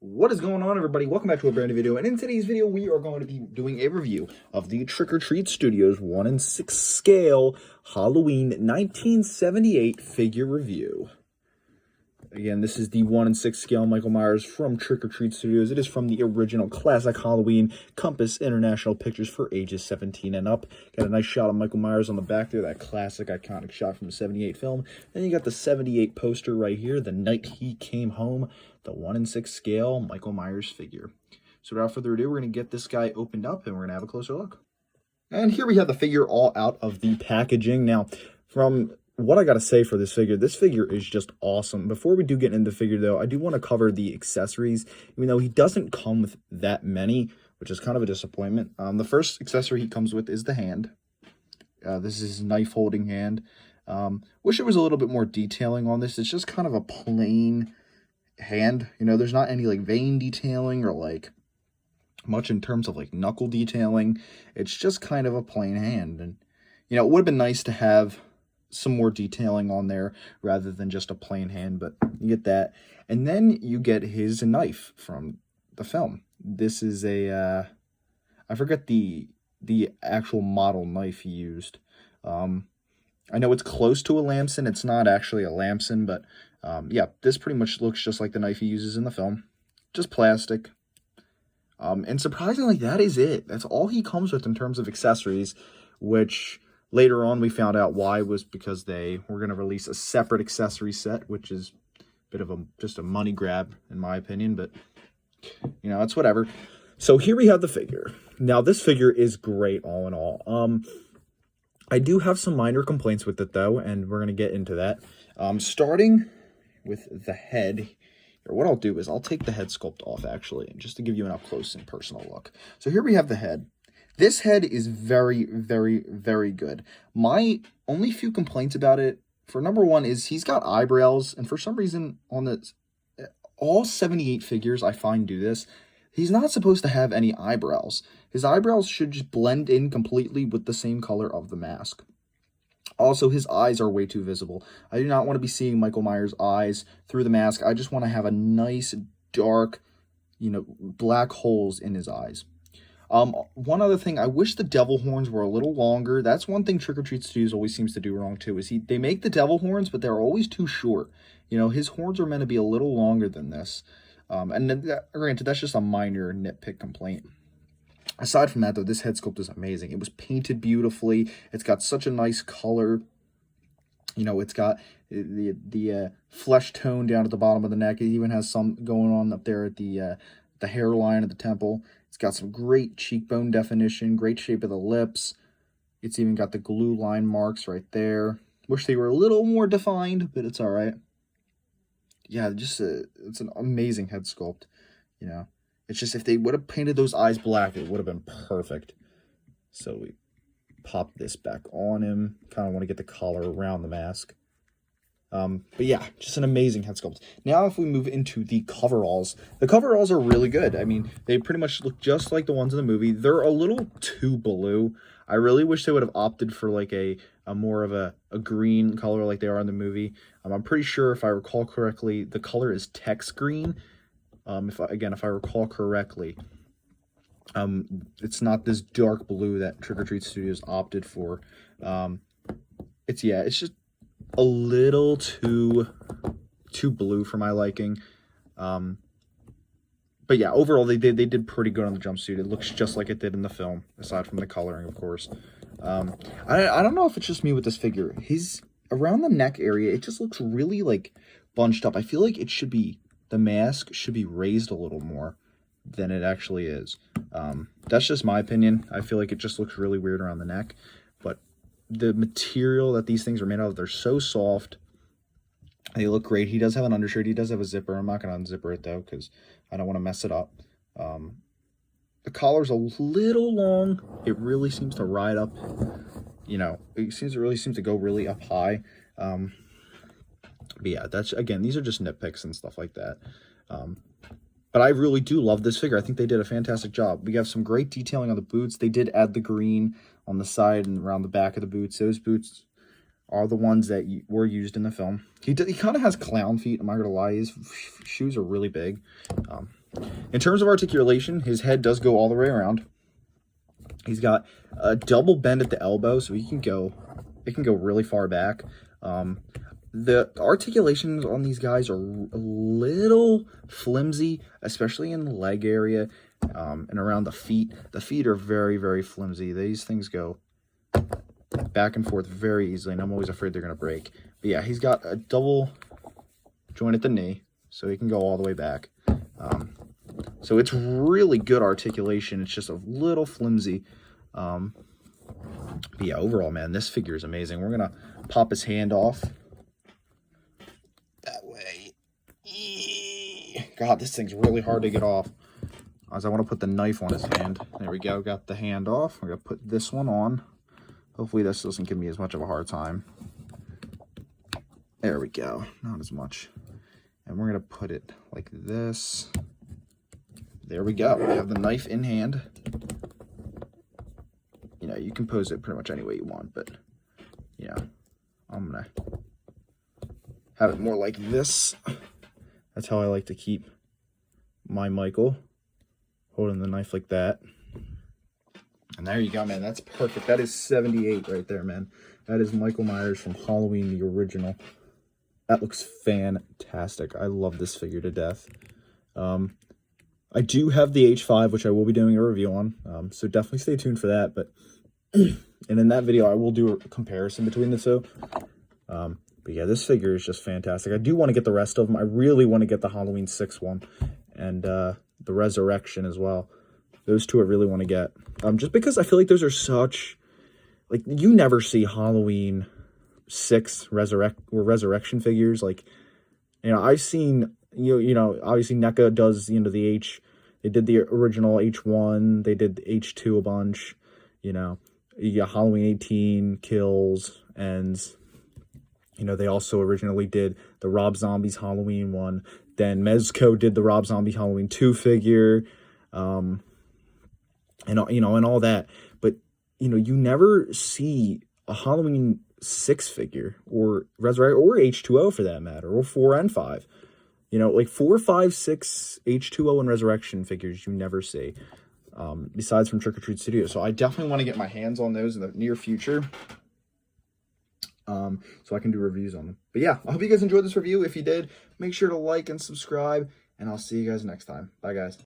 What is going on, everybody? Welcome back to a brand new video, and in today's video we are going to be doing a review of the Trick or Treat Studios 1/6 scale Halloween 1978 figure review. Again, this is the 1/6 scale Michael Myers from Trick or Treat Studios. It is from the original classic Halloween Compass International Pictures for ages 17 and up. Got a nice shot of Michael Myers on the back there, that classic iconic shot from the 78 film. Then you got the 78 poster right here, the night he came home, the 1/6 scale Michael Myers figure. So without further ado, we're going to get this guy opened up and we're going to have a closer look. And here we have the figure all out of the packaging. Now, from what I got to say for this figure is just awesome. Before we do get into the figure, though, I do want to cover the accessories, even though he doesn't come with that many, which is kind of a disappointment. The first accessory he comes with is the hand. This is his knife-holding hand. Wish there was a little bit more detailing on this. It's just kind of a plain hand. You know, there's not any, like, vein detailing or, like, much in terms of, like, knuckle detailing. It's just kind of a plain hand. And, you know, it would have been nice to have some more detailing on there rather than just a plain hand, but you get that. And then you get his knife from the film. This is a I forget the actual model knife he used. I know it's close to a Lamson. It's not actually a Lamson, but yeah, this pretty much looks just like the knife he uses in the film, just plastic. And surprisingly, that is it. That's all he comes with in terms of accessories, which later on, we found out why was because they were going to release a separate accessory set, which is a bit of just a money grab, in my opinion, but, you know, it's whatever. So here we have the figure. Now, this figure is great, all in all. I do have some minor complaints with it, though, and we're going to get into that. Starting with the head, or what I'll do is I'll take the head sculpt off, actually, just to give you an up-close and personal look. So here we have the head. This head is very, very, very good. My only few complaints about it, for number one, is he's got eyebrows, and for some reason, on this, all 78 figures I find do this, he's not supposed to have any eyebrows. His eyebrows should just blend in completely with the same color of the mask. Also, his eyes are way too visible. I do not want to be seeing Michael Myers' eyes through the mask. I just want to have a nice, dark, you know, black holes in his eyes. One other thing, I wish the devil horns were a little longer. That's one thing Trick or Treat Studios always seems to do wrong too, is they make the devil horns, but they're always too short. You know, his horns are meant to be a little longer than this. And granted, that's just a minor nitpick complaint. Aside from that, though, this head sculpt is amazing. It was painted beautifully. It's got such a nice color. You know, it's got the flesh tone down at the bottom of the neck. It even has some going on up there at the hairline of the temple. It's got some great cheekbone definition, great shape of the lips. It's even got the glue line marks right there. Wish they were a little more defined, but it's all right. Yeah, just it's an amazing head sculpt, you know. It's just if they would have painted those eyes black, it would have been perfect. So we pop this back on him. Kind of want to get the collar around the mask. But yeah, just an amazing head sculpt. Now, if we move into the coveralls are really good. I mean, they pretty much look just like the ones in the movie. They're a little too blue. I really wish they would have opted for like a more of a green color like they are in the movie. I'm pretty sure, if I recall correctly, the color is Tex green. If I recall correctly, it's not this dark blue that Trick or Treat Studios opted for. It's just a little too blue for my liking. But yeah, overall they did pretty good on the jumpsuit. It looks just like it did in the film, aside from the coloring, of course. I don't know if it's just me with this figure. His around the neck area, it just looks really like bunched up. I feel like the mask should be raised a little more than it actually is. That's just my opinion. I feel like it just looks really weird around the neck, but the material that these things are made out of, they're so soft. They look great. He does have an undershirt. He does have a zipper. I'm not going to unzipper it, though, because I don't want to mess it up. The collar's a little long. It really seems to ride up, you know, it really seems to go really up high. But yeah, again, these are just nitpicks and stuff like that. But I really do love this figure. I think they did a fantastic job. We have some great detailing on the boots. They did add the green on the side and around the back of the boots. Those boots are the ones that were used in the film. He kind of has clown feet, I'm not going to lie. His shoes are really big. In terms of articulation, his head does go all the way around. He's got a double bend at the elbow, so it can go really far back. The articulations on these guys are a little flimsy, especially in the leg area and around the feet. The feet are very, very flimsy. These things go back and forth very easily, and I'm always afraid they're going to break. But yeah, he's got a double joint at the knee, so he can go all the way back. So it's really good articulation. It's just a little flimsy. But yeah, overall, man, this figure is amazing. We're going to pop his hand off. That way. God, this thing's really hard to get off. As I want to put the knife on his hand. There we go. Got the hand off. We're going to put this one on. Hopefully this doesn't give me as much of a hard time. There we go. Not as much. And we're going to put it like this. There we go. We have the knife in hand. You know, you can pose it pretty much any way you want, but, you know, I'm going to have it more like this. That's how I like to keep my Michael, holding the knife like that. And there you go, man. That's perfect. That is 78 right there, man. That is Michael Myers from Halloween, the original. That looks fantastic. I love this figure to death. I do have the H5, which I will be doing a review on, so definitely stay tuned for that. But and in that video, I will do a comparison between the two. But yeah, this figure is just fantastic. I do want to get the rest of them. I really want to get the Halloween 6 one and the Resurrection as well. Those two I really want to get. Just because I feel like those are such, like, you never see Halloween 6 Resurrection figures. Like, you know, I've seen, you know, obviously NECA does, you know, the H, they did the original H1, they did the H2 a bunch, you know, you got Halloween 18, Kills, and, you know, they also originally did the Rob Zombie's Halloween one. Then Mezco did the Rob Zombie Halloween 2 figure, and, you know, and all that. But, you know, you never see a Halloween 6 figure, or Resurrect, or H2O for that matter, or 4 and 5. You know, like 4, 5, 6, H2O, and Resurrection figures you never see, besides from Trick or Treat Studios. So I definitely want to get my hands on those in the near future, so I can do reviews on them. But yeah, I hope you guys enjoyed this review. If you did, make sure to like and subscribe, and I'll see you guys next time. Bye, guys.